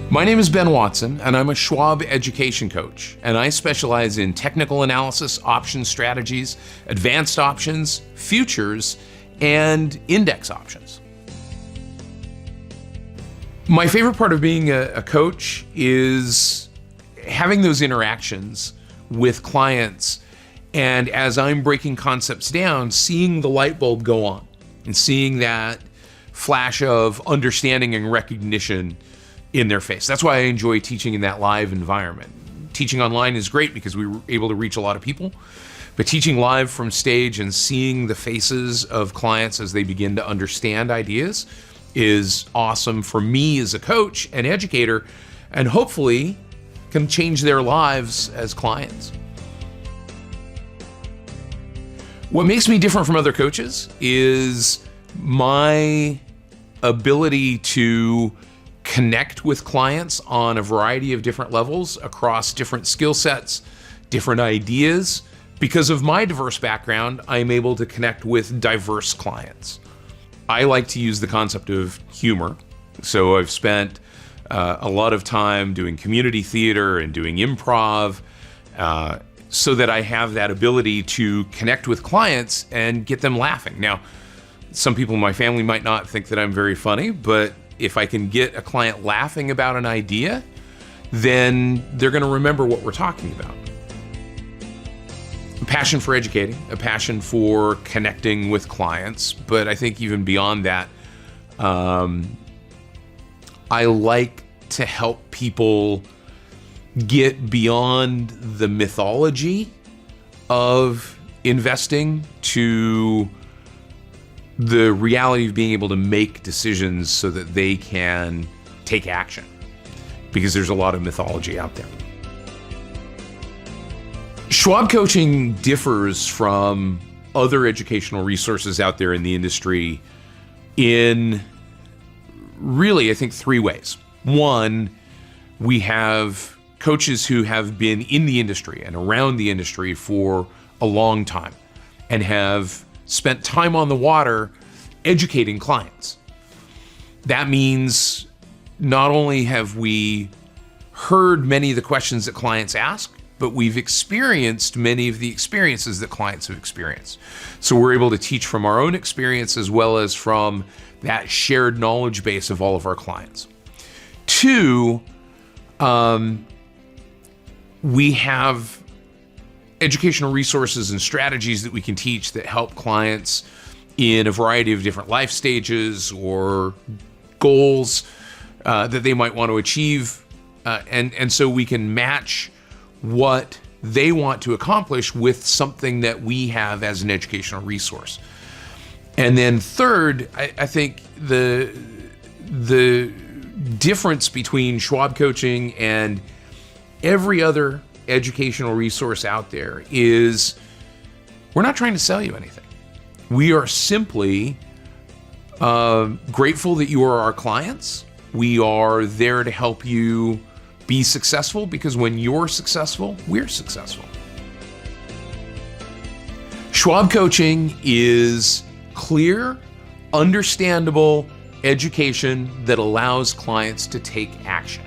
My name is Ben Watson, and I'm a Schwab education coach, and I specialize in technical analysis, option strategies, advanced options, futures, and index options. My favorite part of being a coach is having those interactions with clients, and as I'm breaking concepts down, seeing the light bulb go on and seeing that flash of understanding and recognition in their face. That's why I enjoy teaching in that live environment. Teaching online is great because we were able to reach a lot of people, but teaching live from stage and seeing the faces of clients as they begin to understand ideas is awesome for me as a coach and educator, and hopefully can change their lives as clients. What makes me different from other coaches is my ability to connect with clients on a variety of different levels across different skill sets, different ideas. Because of my diverse background, I'm able to connect with diverse clients. I like to use the concept of humor. So I've spent a lot of time doing community theater and doing improv so that I have that ability to connect with clients and get them laughing. Now, some people in my family might not think that I'm very funny, but if I can get a client laughing about an idea, then they're going to remember what we're talking about. A passion for educating, a passion for connecting with clients, but I think even beyond that, I like to help people get beyond the mythology of investing to the reality of being able to make decisions so that they can take action, because there's a lot of mythology out there. Schwab coaching differs from other educational resources out there in the industry in really, I think, three ways. One, we have coaches who have been in the industry and around the industry for a long time and have spent time on the water educating clients. That means not only have we heard many of the questions that clients ask, but we've experienced many of the experiences that clients have experienced. So we're able to teach from our own experience as well as from that shared knowledge base of all of our clients. Two, we have educational resources and strategies that we can teach that help clients in a variety of different life stages or goals that they might want to achieve. And so we can match what they want to accomplish with something that we have as an educational resource. And then third, I think the difference between Schwab coaching and every other educational resource out there is we're not trying to sell you anything. We are simply grateful that you are our clients. We are there to help you be successful, because when you're successful, we're successful. Schwab coaching is clear, understandable education that allows clients to take action.